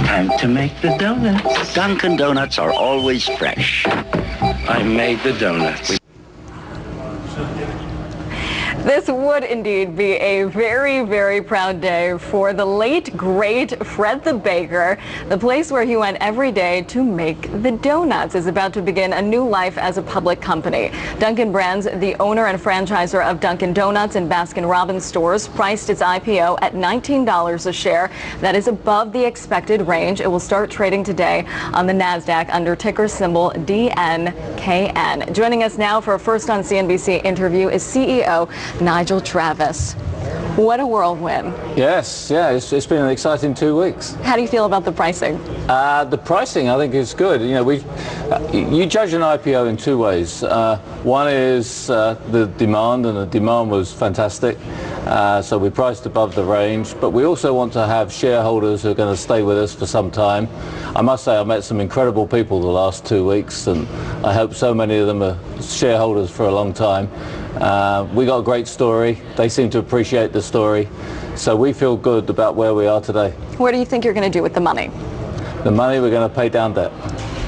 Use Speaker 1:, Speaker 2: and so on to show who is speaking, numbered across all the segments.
Speaker 1: Time to make the donuts. Dunkin' Donuts are always fresh. I made the donuts.
Speaker 2: This would indeed be a very, very proud day for the late, great Fred the Baker. The place where he went every day to make the donuts is about to begin a new life as a public company. Dunkin' Brands, the owner and franchisor of Dunkin' Donuts and Baskin-Robbins stores, priced its IPO at $19 a share. That is above the expected range. It will start trading today on the NASDAQ under ticker symbol DNKN. Joining us now for a First on CNBC interview is CEO Nigel Travis. What a whirlwind.
Speaker 3: Yes, yeah, it's been an exciting 2 weeks.
Speaker 2: How do you feel about the pricing?
Speaker 3: The pricing, I think, is good. You know, you judge an IPO in two ways. One is the demand, and the demand was fantastic. So we priced above the range, but we also want to have shareholders who are going to stay with us for some time. I must say, I've met some incredible people the last 2 weeks, and I hope so many of them are shareholders for a long time. We got a great story. They seem to appreciate the story. So we feel good about where we are today. What
Speaker 2: do you think you're going to do with the money?
Speaker 3: The money, we're going to pay down debt.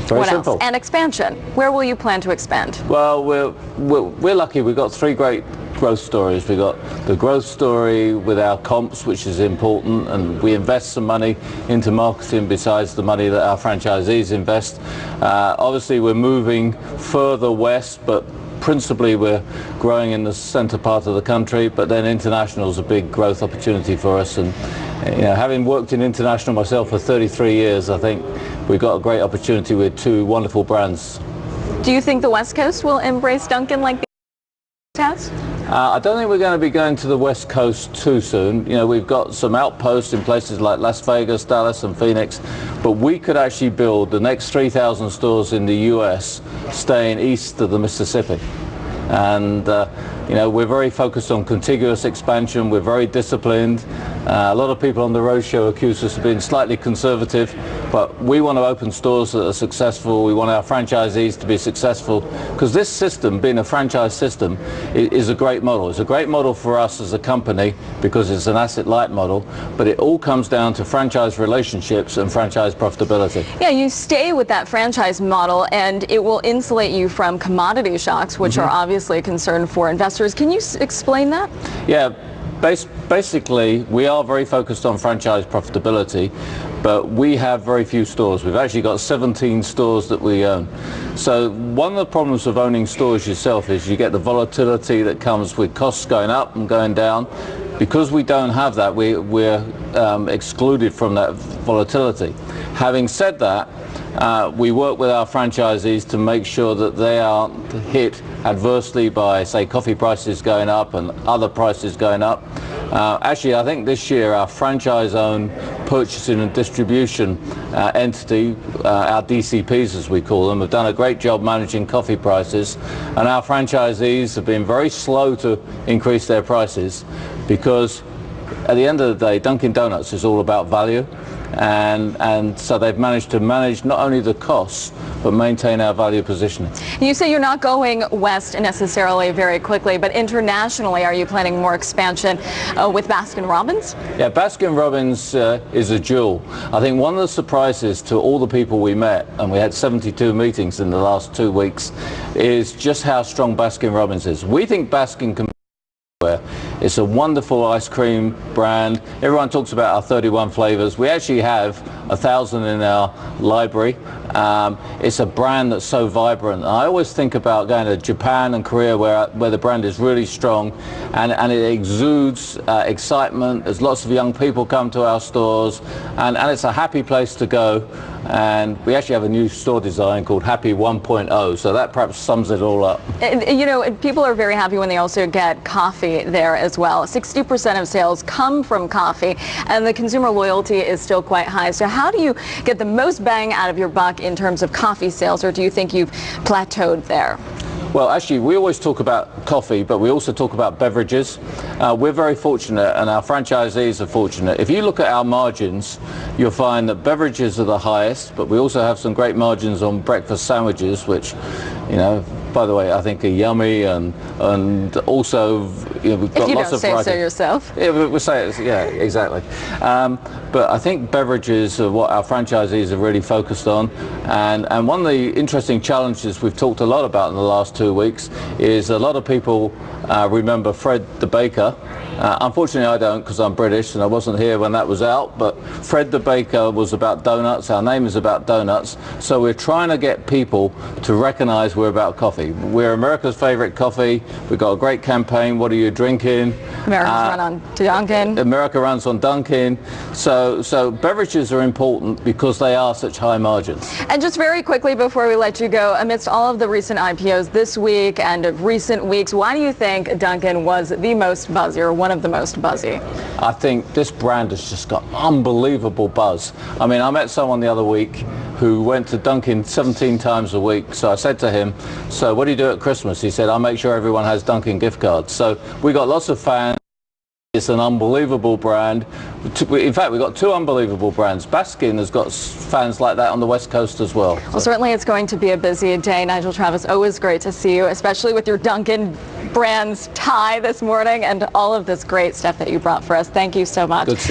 Speaker 3: Very simple.
Speaker 2: Else? And expansion. Where will you plan to expand?
Speaker 3: Well, we're lucky. We've got three great growth stories. We've got the growth story with our comps, which is important, and we invest some money into marketing besides the money that our franchisees invest. Obviously, we're moving further west, but principally we're growing in the center part of the country, but then international is a big growth opportunity for us. And you know, having worked in international myself for 33 years, I think we've got a great opportunity with two wonderful brands.
Speaker 2: Do you think the West Coast will embrace Dunkin' like the has?
Speaker 3: I don't think we're going to be going to the West Coast too soon. You know, we've got some outposts in places like Las Vegas, Dallas and Phoenix, but we could actually build the next 3,000 stores in the US staying east of the Mississippi. And you know, we're very focused on contiguous expansion. We're very disciplined. A lot of people on the roadshow accuse us of being slightly conservative, but we want to open stores that are successful. We want our franchisees to be successful, because this system, being a franchise system, is a great model. It's a great model for us as a company because it's an asset-light model, but it all comes down to franchise relationships and franchise profitability.
Speaker 2: Yeah, you stay with that franchise model, and it will insulate you from commodity shocks, which are obviously a concern for investors. Can you explain that?
Speaker 3: Yeah. Basically, we are very focused on franchise profitability, but we have very few stores. We've actually got 17 stores that we own. So one of the problems of owning stores yourself is you get the volatility that comes with costs going up and going down. Because we don't have that, we're excluded from that volatility. Having said that, we work with our franchisees to make sure that they aren't hit adversely by, say, coffee prices going up and other prices going up. Actually, I think this year our franchise-owned purchasing and distribution entity, our DCPs as we call them, have done a great job managing coffee prices, and our franchisees have been very slow to increase their prices, because at the end of the day, Dunkin' Donuts is all about value. And so they've managed to manage not only the costs, but maintain our value positioning.
Speaker 2: You say you're not going west necessarily very quickly, but internationally, are you planning more expansion with Baskin-Robbins?
Speaker 3: Yeah, Baskin-Robbins is a jewel. I think one of the surprises to all the people we met, and we had 72 meetings in the last 2 weeks, is just how strong Baskin-Robbins is. We think Baskin can be everywhere. It's a wonderful ice cream brand. Everyone talks about our 31 flavors. We actually have 1,000 in our library. It's a brand that's so vibrant. I always think about going to Japan and Korea where the brand is really strong, and it exudes excitement. There's lots of young people come to our stores, and it's a happy place to go. And we actually have a new store design called Happy 1.0, so that perhaps sums it all up.
Speaker 2: You know, people are very happy when they also get coffee there as well. 60% of sales come from coffee, and the consumer loyalty is still quite high. So how do you get the most bang out of your buck in terms of coffee sales, or do you think you've plateaued there?
Speaker 3: Well, actually, we always talk about coffee, but we also talk about beverages. We're very fortunate, and our franchisees are fortunate. If you look at our margins, you'll find that beverages are the highest, but we also have some great margins on breakfast sandwiches, which, you know, by the way, I think are yummy, and also, you know, we've got lots of variety.
Speaker 2: If you don't say so yourself.
Speaker 3: Yeah, we'll say it. Yeah, exactly. but I think beverages are what our franchisees are really focused on. And one of the interesting challenges we've talked a lot about in the last 2 weeks is a lot of people remember Fred the Baker. Unfortunately, I don't, because I'm British and I wasn't here when that was out, but Fred the Baker was about donuts. Our name is about donuts. So we're trying to get people to recognize we're about coffee. We're America's favorite coffee. We've got a great campaign. What are you drinking?
Speaker 2: America's run on Dunkin.
Speaker 3: America runs on Dunkin. So beverages are important because they are such high margins.
Speaker 2: And just very quickly before we let you go, amidst all of the recent IPOs this week and of recent weeks, why do you think Dunkin was the most buzzy, or one of the most buzzy?
Speaker 3: I think this brand has just got unbelievable buzz. I mean, I met someone the other week who went to Dunkin 17 times a week. So I said to him, so what do you do at Christmas? He said, I make sure everyone has Dunkin gift cards. So we got lots of fans. It's an unbelievable brand. In fact, we've got two unbelievable brands. Baskin has got fans like that on the West Coast as well.
Speaker 2: Well, certainly it's going to be a busy day. Nigel Travis, always great to see you, especially with your Dunkin brands tie this morning and all of this great stuff that you brought for us. Thank you so much.
Speaker 3: Good to see you.